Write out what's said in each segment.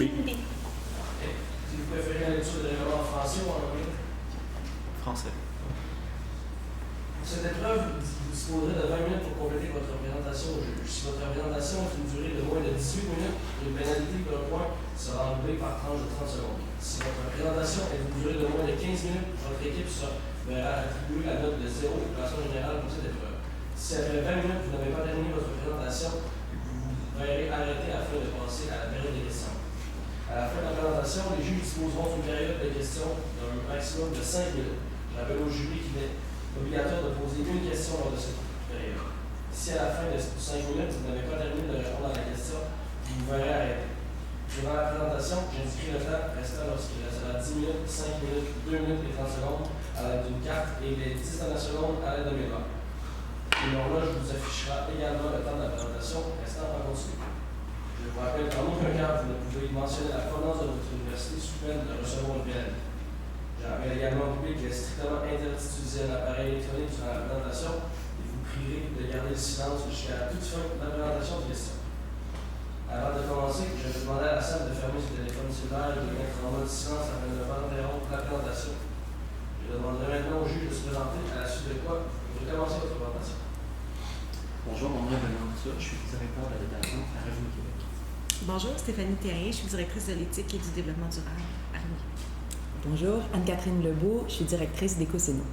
B. Okay. Si vous préférez la lecture de règlement en français ou en anglais? Français. Pour cette épreuve, vous disposerez de 20 minutes pour compléter votre présentation au juge. Si votre présentation est une durée de moins de 18 minutes, une pénalité d'un point sera enlevée par tranche de 30 secondes. Si votre présentation est d'une durée de moins de 15 minutes, votre équipe verra attribuer la note de 0 de façon générale pour cette épreuve. Si après 20 minutes, vous n'avez pas terminé votre présentation, vous verrez arrêté afin de passer à la période des questions. À la fin de la présentation, les juges disposeront d'une période de questions d'un maximum de 5 minutes. Je rappelle au jury qu'il est obligatoire de poser une question lors de cette période. Si à la fin de 5 minutes, vous n'avez pas terminé de répondre à la question, vous vous verrez arrêter. Durant la présentation, j'indiquerai le temps restant lorsqu'il restera 10 minutes, 5 minutes, 2 minutes et 30 secondes à l'aide d'une carte et les 10 dernières secondes à l'aide de mes barres. Une horloge vous affichera également le temps de la présentation restant en continu. Je vous rappelle qu'en aucun cas, vous ne pouvez mentionner la provenance de votre université sous peine de recevoir une pénalité. Je rappelle également au public qu'il est strictement interdit d'utiliser un appareil électronique durant la présentation et vous prierez de garder le silence jusqu'à la toute fin de la présentation de questions. Avant de commencer, je vais demander à la salle de fermer ses téléphones cellulaires et de mettre en mode silence afin de ne pas interrompre la présentation. Je demanderai maintenant au juge de se présenter, à la suite de quoi vous commencez votre présentation. Bonjour, mon nom est Benoît Arthur, je suis directeur de la développement à Revenu Québec. Bonjour, Stéphanie Terrien, je suis directrice de l'éthique et du développement durable à Revenu. Bonjour, Anne-Catherine Lebeau, je suis directrice d'Écoseno.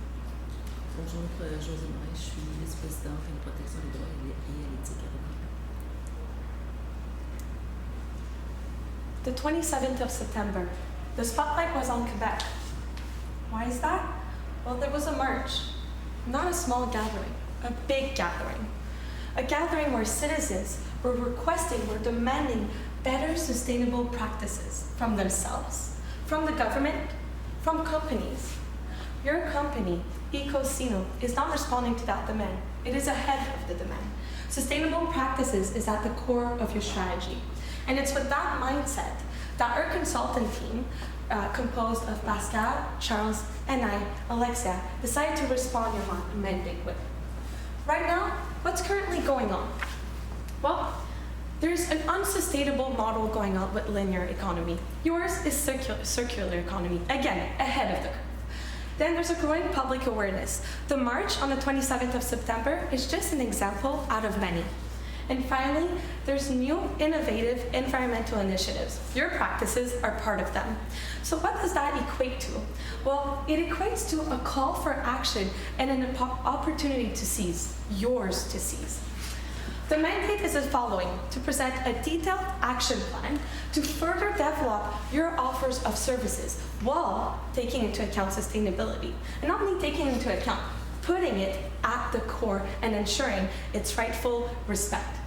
Bonjour, Josée Morin, je suis vice-présidente de la protection des droits et à l'éthique à Revenu. The 27th of September, the spotlight was on Quebec. Why is that? Well, there was a march, not a small gathering, a big gathering. A gathering where citizens were demanding better sustainable practices from themselves, from the government, from companies. Your company, Ecoseno, is not responding to that demand. It is ahead of the demand. Sustainable practices is at the core of your strategy. And it's with that mindset that our consultant team, composed of Pascal, Charles, and I, Alexia, decided to respond to your mandate with. Right now, what's currently going on? Well, there's an unsustainable model going on with linear economy. Yours is circular economy, again, ahead of the curve. Then there's a growing public awareness. The march on the 27th of September is just an example out of many. And finally, there's new, innovative environmental initiatives. Your practices are part of them. So what does that equate to? Well, it equates to a call for action and an opportunity to seize, yours to seize. The mandate is as following: to present a detailed action plan to further develop your offers of services while taking into account sustainability. And not only taking into account, putting it at the core and ensuring its rightful respect.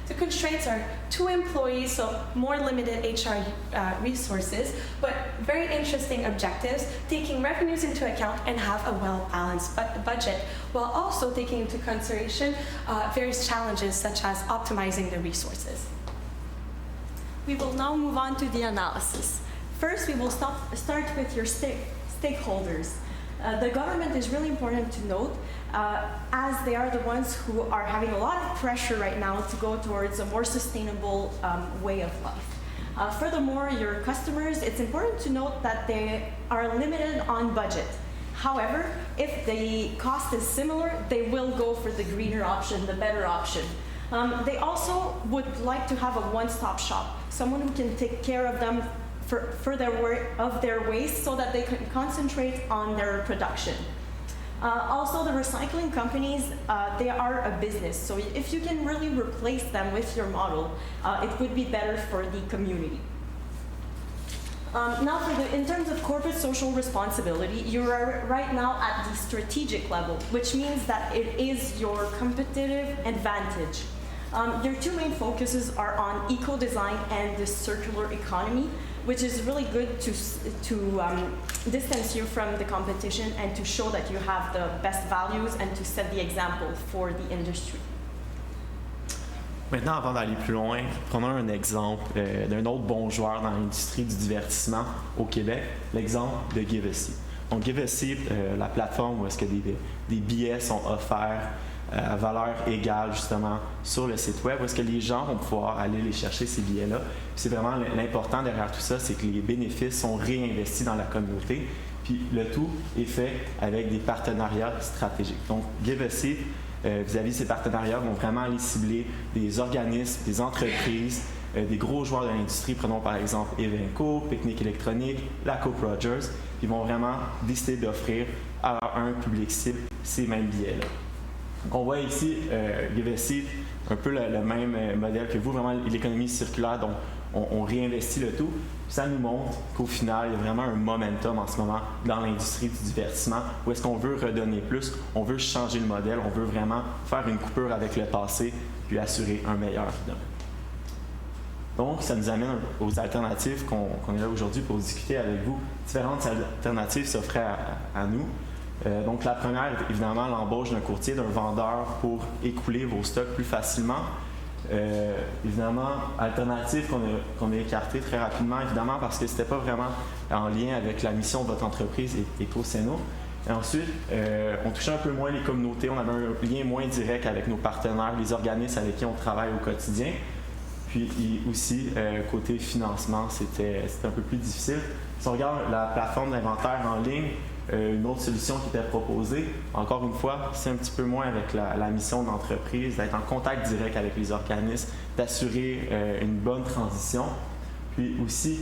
The constraints are 2 employees, so more limited HR resources, but very interesting objectives, taking revenues into account and have a well-balanced budget, while also taking into consideration various challenges such as optimizing the resources. We will now move on to the analysis. First, we will start with your stakeholders. The government is really important to note, as they are the ones who are having a lot of pressure right now to go towards a more sustainable way of life. Furthermore, your customers, it's important to note that they are limited on budget. However, if the cost is similar, they will go for the greener option, the better option. They also would like to have a one-stop shop, someone who can take care of them for their waste so that they can concentrate on their production. Also, the recycling companies, they are a business, so if you can really replace them with your model, it would be better for the community. Now, in terms of corporate social responsibility, you are right now at the strategic level, which means that it is your competitive advantage. Your 2 main focuses are on eco-design and the circular economy, which is really good to distance you from the competition and to show that you have the best values and to set the example for the industry. Maintenant, avant d'aller plus loin, prenons un exemple d'un autre bon joueur dans l'industrie du divertissement au Québec, l'exemple de JDC. Donc, JDC, la plateforme où est-ce que des billets sont offerts à valeur égale justement sur le site web où est-ce que les gens vont pouvoir aller les chercher ces billets-là. C'est vraiment l'important derrière tout ça, c'est que les bénéfices sont réinvestis dans la communauté. Puis le tout est fait avec des partenariats stratégiques. Donc, Give a Seat, vis-à-vis de ces partenariats, vont vraiment aller cibler des organismes, des entreprises, des gros joueurs de l'industrie. Prenons par exemple Evenco, Picnic électronique, la Coke Rogers. Ils vont vraiment décider d'offrir à un public cible ces mêmes billets-là. Donc, on voit ici Give a Seat, un peu le même modèle que vous, vraiment l'économie circulaire. Donc, on réinvestit le tout. Puis ça nous montre qu'au final, il y a vraiment un momentum en ce moment dans l'industrie du divertissement où est-ce qu'on veut redonner plus, on veut changer le modèle, on veut vraiment faire une coupure avec le passé puis assurer un meilleur demain. Donc, ça nous amène aux alternatives qu'on est là aujourd'hui pour discuter avec vous. Différentes alternatives s'offraient à nous. Donc, la première, évidemment, l'embauche d'un courtier, d'un vendeur pour écouler vos stocks plus facilement. Évidemment, alternative qu'on a écartée très rapidement, évidemment, parce que c'était pas vraiment en lien avec la mission de votre entreprise EcoSeno. Et ensuite, on touchait un peu moins les communautés, on avait un lien moins direct avec nos partenaires, les organismes avec qui on travaille au quotidien. Puis aussi, côté financement, c'était un peu plus difficile. Si on regarde la plateforme d'inventaire en ligne, une autre solution qui était proposée, encore une fois, c'est un petit peu moins avec la mission de l'entreprise, d'être en contact direct avec les organismes, d'assurer une bonne transition. Puis aussi,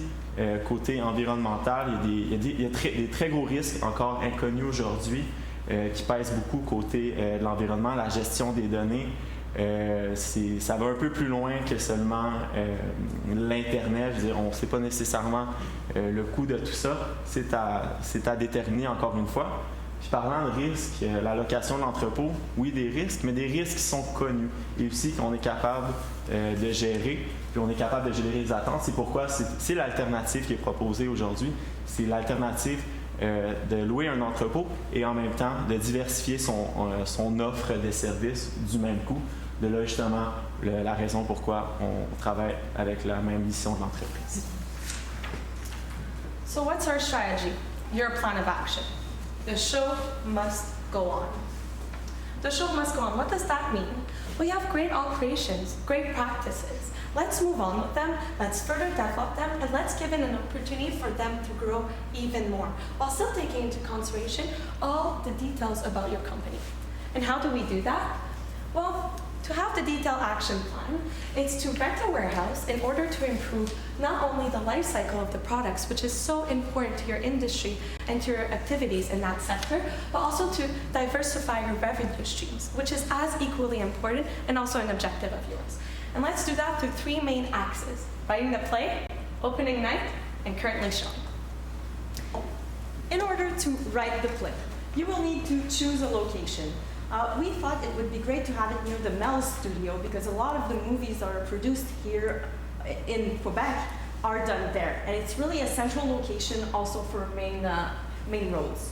côté environnemental, il y a des très gros risques encore inconnus aujourd'hui qui pèsent beaucoup côté de l'environnement, la gestion des données. Ça va un peu plus loin que seulement l'Internet. Je veux dire, on ne sait pas nécessairement le coût de tout ça. C'est à déterminer encore une fois. Puis parlant de risques, l'allocation de l'entrepôt, oui, des risques, mais des risques qui sont connus et aussi qu'on est capable de gérer, puis on est capable de gérer les attentes. C'est pourquoi c'est l'alternative qui est proposée aujourd'hui. C'est l'alternative de louer un entrepôt et en même temps de diversifier son offre de services du même coût. De là, justement, la raison pourquoi on travaille avec la même mission de l'entreprise. So what's our strategy? Your plan of action. The show must go on. The show must go on. What does that mean? We have great operations, great practices. Let's move on with them, let's further develop them, and let's give it an opportunity for them to grow even more, while still taking into consideration all the details about your company. And how do we do that? Well, to have the detailed action plan, it's to rent a warehouse in order to improve not only the life cycle of the products, which is so important to your industry and to your activities in that sector, but also to diversify your revenue streams, which is as equally important and also an objective of yours. And let's do that through three main axes: writing the play, opening night, and currently showing. In order to write the play, you will need to choose a location. We thought it would be great to have it near the Mel studio because a lot of the movies that are produced here in Quebec are done there. And it's really a central location also for main roads.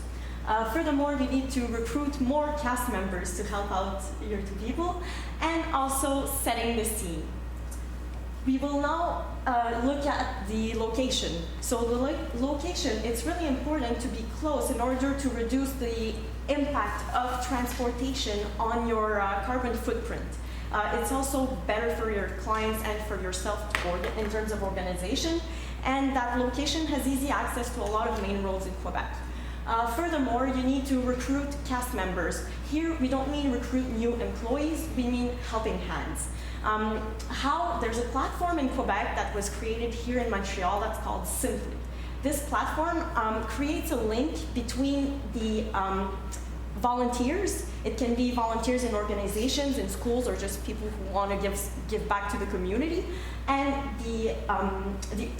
Furthermore, we need to recruit more cast members to help out your two people and also setting the scene. We will now look at the location. So the location, it's really important to be close in order to reduce the impact of transportation on your carbon footprint. It's also better for your clients and for yourself in terms of organization. And that location has easy access to a lot of main roads in Quebec. Furthermore, you need to recruit cast members. Here, we don't mean recruit new employees, we mean helping hands. There's a platform in Quebec that was created here in Montreal that's called Simply. This platform creates a link between the volunteers. It can be volunteers in organizations, in schools, or just people who want to give back to the community, and the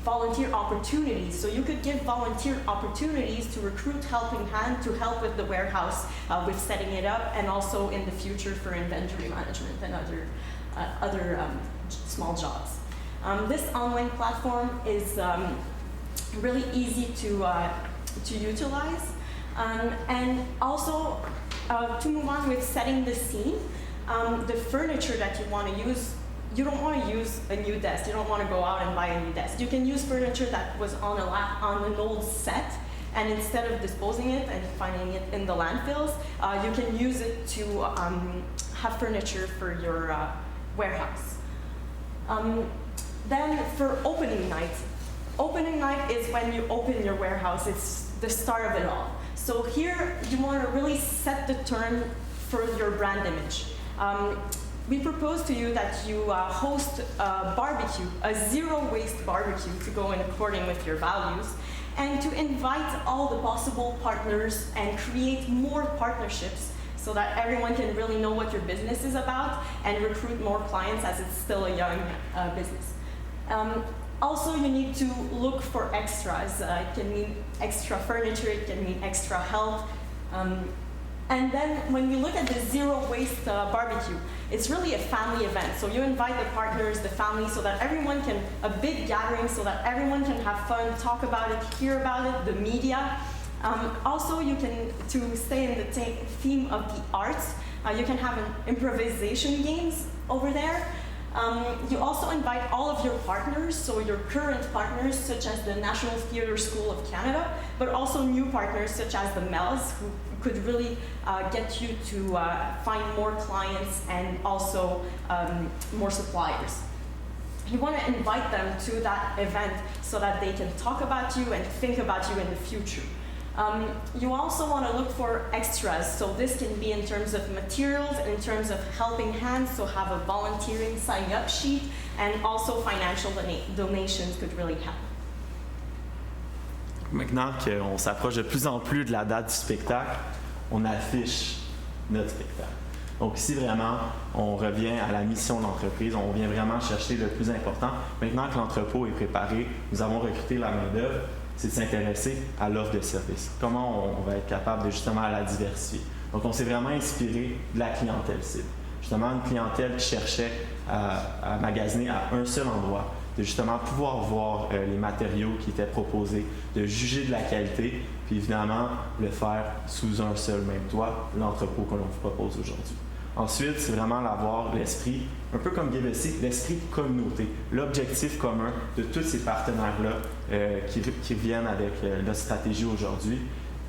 volunteer opportunities. So you could give volunteer opportunities to recruit helping hand to help with the warehouse, with setting it up, and also in the future for inventory management and other small jobs. This online platform is really easy to utilize, and also to move on with setting the scene. The furniture that you want to use, you don't want to use a new desk. You don't want to go out and buy a new desk. You can use furniture that was on an old set, and instead of disposing it and finding it in the landfills, you can use it to have furniture for your warehouse. Then for opening night is when you open your warehouse. It's the start of it all. So here you want to really set the tone for your brand image. We propose to you that you host a barbecue, a zero-waste barbecue to go in according with your values, and to invite all the possible partners and create more partnerships so that everyone can really know what your business is about and recruit more clients as it's still a young business. Also, you need to look for extras. It can mean extra furniture, it can mean extra help. And then when you look at the zero waste barbecue, it's really a family event. So you invite the partners, the family, so that everyone can, a big gathering so that everyone can have fun, talk about it, hear about it, the media. Also, you can, to stay in the theme of the arts, you can have an improvisation games over there. You also invite all of your partners, so your current partners, such as the National Theatre School of Canada, but also new partners, such as the MELS, who could really get you to find more clients and also more suppliers. You want to invite them to that event so that they can talk about you and think about you in the future. You also want to look for extras, so this can be in terms of materials, in terms of helping hands, so have a volunteering sign-up sheet, and also financial donations could really help. Maintenant qu'on s'approche de plus en plus de la date du spectacle, on affiche notre spectacle. Donc ici, vraiment, on revient à la mission de l'entreprise, on vient vraiment chercher le plus important. Maintenant que l'entrepôt est préparé, nous avons recruté la main-d'œuvre, c'est de s'intéresser à l'offre de service. Comment on va être capable de justement la diversifier. Donc on s'est vraiment inspiré de la clientèle cible. Justement, une clientèle qui cherchait à magasiner à un seul endroit, de justement pouvoir voir les matériaux qui étaient proposés, de juger de la qualité, puis évidemment le faire sous un seul même toit, l'entrepôt que l'on vous propose aujourd'hui. Ensuite, c'est vraiment d'avoir l'esprit, un peu comme JDC, l'esprit de communauté, l'objectif commun de tous ces partenaires-là qui viennent avec notre stratégie aujourd'hui,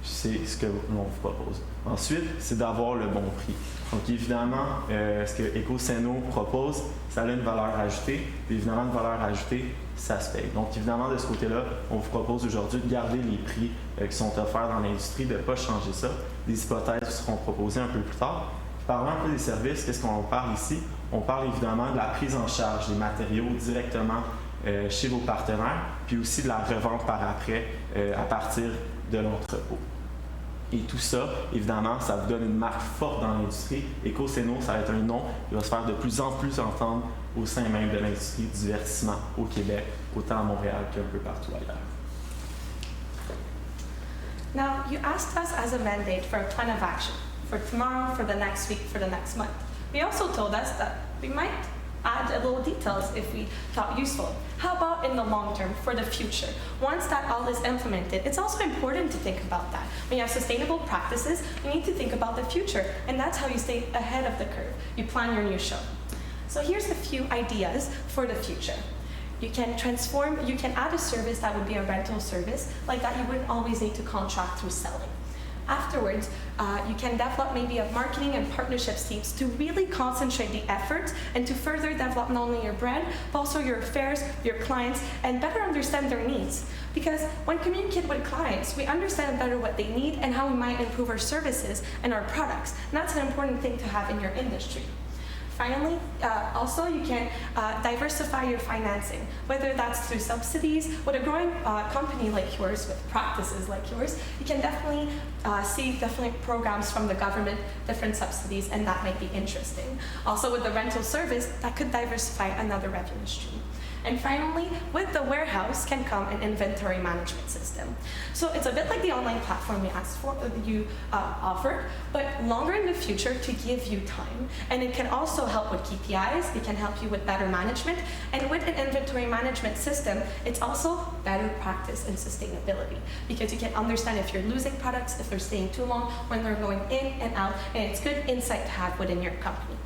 c'est ce que l'on vous propose. Ensuite, c'est d'avoir le bon prix. Donc évidemment, ce que EcoSeno propose, ça a une valeur ajoutée, puis évidemment, une valeur ajoutée, ça se paye. Donc évidemment, de ce côté-là, on vous propose aujourd'hui de garder les prix qui sont offerts dans l'industrie, de ne pas changer ça. Des hypothèses seront proposées un peu plus tard. Parlant un peu des services, qu'est-ce qu'on parle ici? On parle évidemment de la prise en charge des matériaux directement chez vos partenaires, puis aussi de la revente par après à partir de l'entrepôt. Et tout ça, évidemment, ça vous donne une marque forte dans l'industrie. EcoSeno, ça va être un nom qui va se faire de plus en plus entendre au sein même de l'industrie du divertissement au Québec, autant à Montréal qu'un peu partout ailleurs. Now, you asked us as a mandate for a plan of action, for tomorrow, for the next week, for the next month. We also told us that we might add a little details if we thought useful. How about in the long term, for the future? Once that all is implemented, it's also important to think about that. When you have sustainable practices, you need to think about the future, and that's how you stay ahead of the curve. You plan your new show. So here's a few ideas for the future. You can add a service that would be a rental service, like that you wouldn't always need to contract through selling. Afterwards, you can develop maybe a marketing and partnerships teams to really concentrate the efforts and to further develop not only your brand, but also your affairs, your clients, and better understand their needs. Because when communicating with clients, we understand better what they need and how we might improve our services and our products. And that's an important thing to have in your industry. Finally, also you can diversify your financing, whether that's through subsidies. With a growing company like yours, with practices like yours, you can definitely see programs from the government, different subsidies, and that might be interesting. Also with the rental service, that could diversify another revenue stream. And finally, with the warehouse can come an inventory management system. So it's a bit like the online platform you offered, but longer in the future to give you time. And it can also help with KPIs, it can help you with better management. And with an inventory management system, it's also better practice and sustainability, because you can understand if you're losing products, if they're staying too long, when they're going in and out, and it's good insight to have within your company.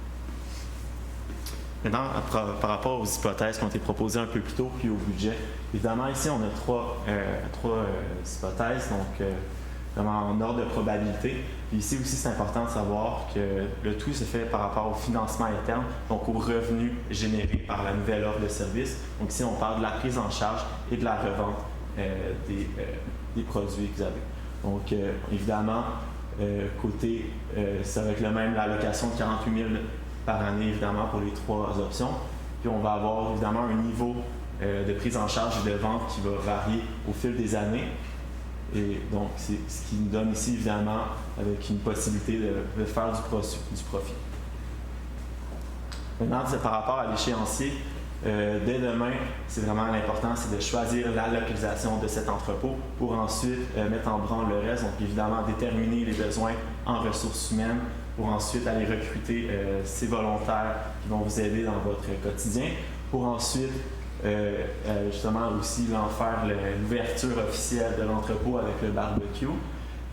Maintenant, par rapport aux hypothèses qui ont été proposées un peu plus tôt, puis au budget, évidemment, ici, on a trois hypothèses. Donc, vraiment en ordre de probabilité. Puis ici aussi, c'est important de savoir que le tout se fait par rapport au financement interne, donc aux revenus générés par la nouvelle offre de service. Donc ici, on parle de la prise en charge et de la revente des produits que vous avez. Donc évidemment, côté, c'est avec le même l'allocation de 48 000 par année, évidemment, pour les 3 options. Puis on va avoir évidemment un niveau de prise en charge et de vente qui va varier au fil des années. Et donc, c'est ce qui nous donne ici, évidemment, avec une possibilité de faire du profit. Maintenant, c'est par rapport à l'échéancier. Dès demain, c'est vraiment l'important, c'est de choisir la localisation de cet entrepôt pour ensuite mettre en branle le reste. Donc, évidemment, déterminer les besoins en ressources humaines pour ensuite aller recruter ces volontaires qui vont vous aider dans votre quotidien, pour ensuite justement aussi en faire l'ouverture officielle de l'entrepôt avec le barbecue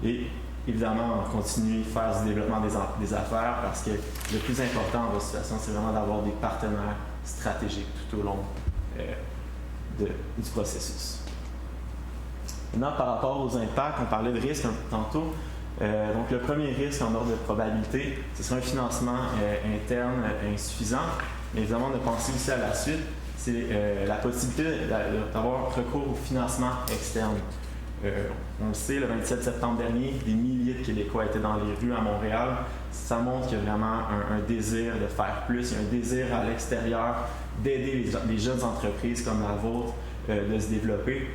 et évidemment continuer de faire du développement des affaires parce que le plus important dans votre situation, c'est vraiment d'avoir des partenaires stratégiques tout au long du processus. Maintenant, par rapport aux impacts, on parlait de risque un peu tantôt. Donc, le premier risque en ordre de probabilité, ce serait un financement interne insuffisant. Mais évidemment, de penser aussi à la suite, c'est la possibilité d'avoir recours au financement externe. On le sait, le 27 septembre dernier, des milliers de Québécois étaient dans les rues à Montréal. Ça montre qu'il y a vraiment un désir de faire plus, il y a un désir à l'extérieur d'aider les jeunes entreprises comme la vôtre de se développer.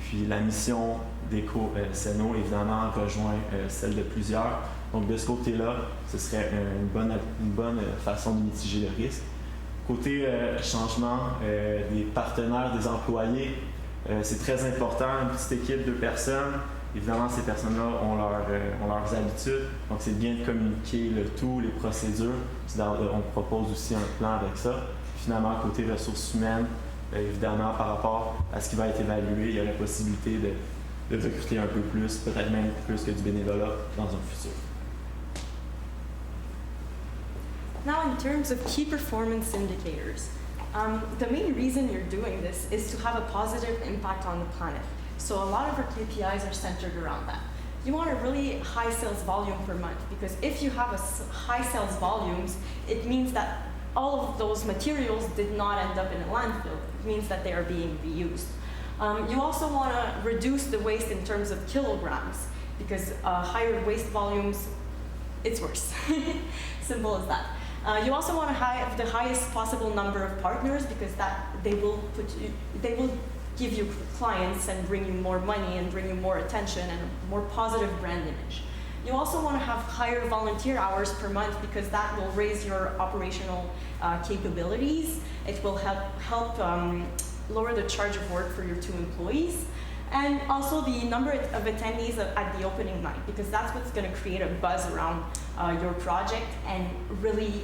Puis la mission d'Éco-Ceno, évidemment, rejoint celle de plusieurs. Donc de ce côté-là, ce serait une bonne façon de mitiger le risque. Côté changement des partenaires, des employés, c'est très important. Une petite équipe de 2 personnes, évidemment, ces personnes-là ont leurs habitudes. Donc, c'est bien de communiquer le tout, les procédures. On propose aussi un plan avec ça. Finalement, côté ressources humaines, évidemment, par rapport à ce qui va être évalué, il y a la possibilité de recruter un peu plus, peut-être même plus que du bénévolat dans un futur. Now, in terms of key performance indicators, the main reason you're doing this is to have a positive impact on the planet. So a lot of our KPIs are centered around that. You want a really high sales volume per month because if you have high sales volumes, it means that all of those materials did not end up in a landfill. It means that they are being reused. You also want to reduce the waste in terms of kilograms because higher waste volumes, it's worse. Simple as that. You also want to have the highest possible number of partners because they will give you clients and bring you more money and bring you more attention and a more positive brand image. You also want to have higher volunteer hours per month because that will raise your operational capabilities. It will help lower the charge of work for your 2 employees. And also the number of attendees at the opening night, because that's what's going to create a buzz around your project and really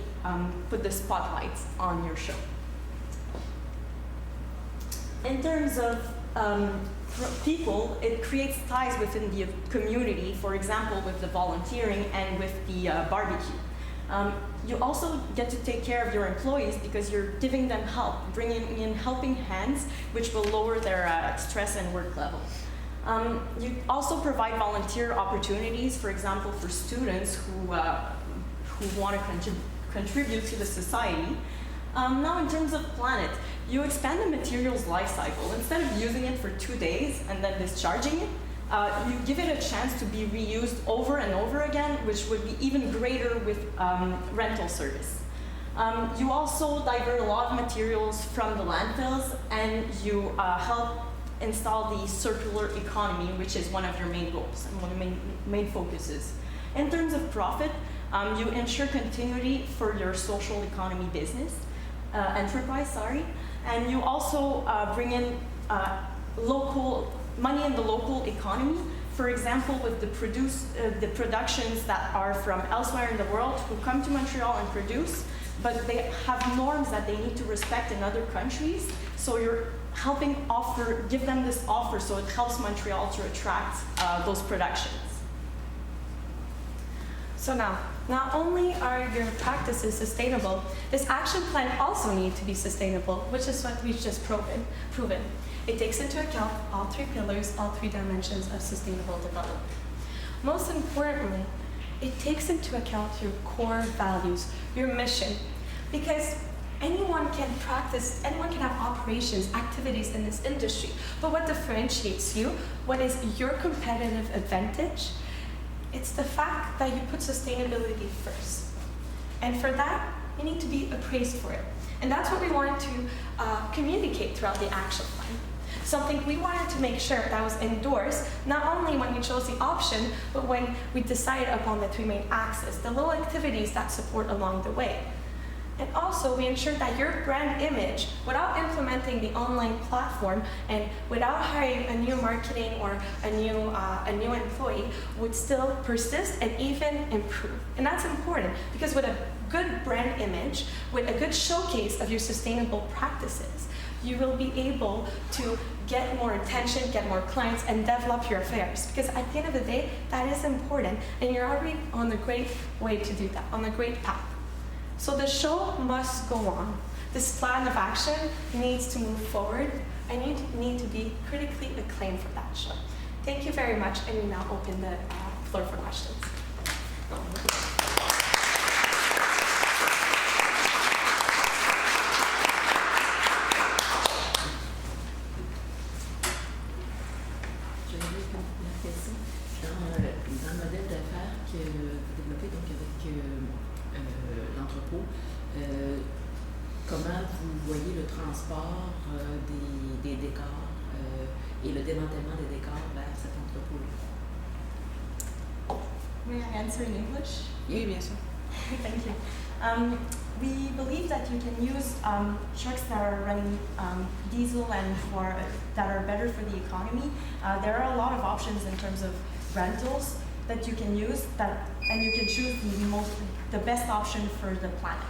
put the spotlights on your show. In terms of people, it creates ties within the community, for example, with the volunteering and with the barbecue. You also get to take care of your employees because you're giving them help, bringing in helping hands, which will lower their stress and work level. You also provide volunteer opportunities, for example, for students who want to contribute to the society. Now, in terms of planet, you expand the material's life cycle. Instead of using it for 2 days and then discharging it, you give it a chance to be reused over and over again, which would be even greater with rental service. You also divert a lot of materials from the landfills, and you help install the circular economy, which is one of your main goals and one of the main focuses. In terms of profit, you ensure continuity for your social economy business, enterprise, and you also bring in local money in the local economy. For example, with the productions that are from elsewhere in the world who come to Montreal and produce, but they have norms that they need to respect in other countries. So you're helping give them this offer, so it helps Montreal to attract those productions. So now, not only are your practices sustainable, this action plan also needs to be sustainable, which is what we've just proven. It takes into account all 3 pillars, all 3 dimensions of sustainable development. most importantly, it takes into account your core values, your mission. Because anyone can have operations, activities in this industry, but what differentiates you, what is your competitive advantage, it's the fact that you put sustainability first. And for that, you need to be appraised for it. And that's what we wanted to communicate throughout the action plan. Something we wanted to make sure that was endorsed, not only when we chose the option, but when we decided upon the 3 main axes, the little activities that support along the way. And also, we ensured that your brand image, without implementing the online platform and without hiring a new marketing or a new employee, would still persist and even improve. And that's important because with a good brand image, with a good showcase of your sustainable practices, you will be able to get more attention, get more clients, and develop your affairs. Because at the end of the day, that is important, and you're already on a great way to do that, on a great path. So the show must go on. This plan of action needs to move forward, and you need to be critically acclaimed for that show. Thank you very much, and we now open the floor for questions. Dans le modèle d'affaires que vous développez donc avec l'entrepôt, comment vous voyez le transport des décors et le démantèlement des décors vers cet entrepôt-là? May I answer in English? Oui, bien sûr. Thank you. We believe that you can use trucks that are running diesel and that are better for the economy. There are a lot of options in terms of rentals that you can use, and you can choose the best option for the planet.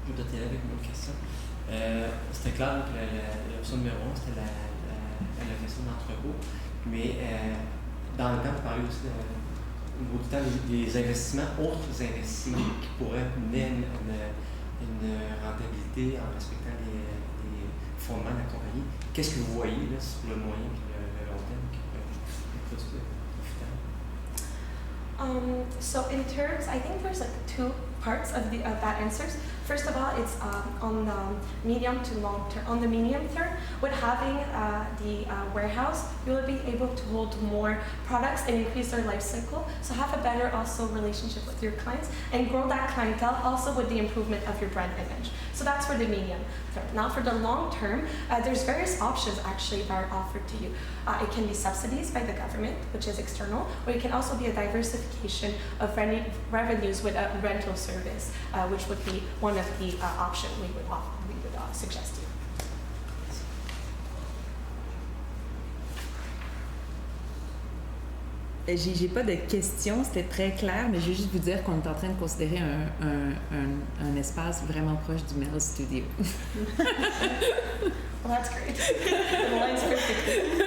Je vais doter avec une autre question. C'était clair que l'option numéro 1, c'était la question d'entrepôt, mais dans le temps, vous parlez aussi au niveau du temps des investissements, autres investissements qui pourraient mener une rentabilité en respectant les fondements de la compagnie. Qu'est-ce que vous voyez là, sur le moyen et le long terme qui pourrait être profitable? So in terms, I think there's like 2 parts of that answers. First of all, it's on the medium to long term. On the medium term, with having the warehouse, you will be able to hold more products and increase their life cycle. So have a better also relationship with your clients and grow that clientele also with the improvement of your brand image. So that's for the medium term. Now for the long term, there's various options actually that are offered to you. It can be subsidies by the government, which is external, or it can also be a diversification of revenues with a rental service, which would be one of the options we would suggest to you. J'ai pas de questions, c'était très clair, mais je veux juste vous dire qu'on est en train de considérer un espace vraiment proche du Mel Studio. Well, that's great. The line's perfect.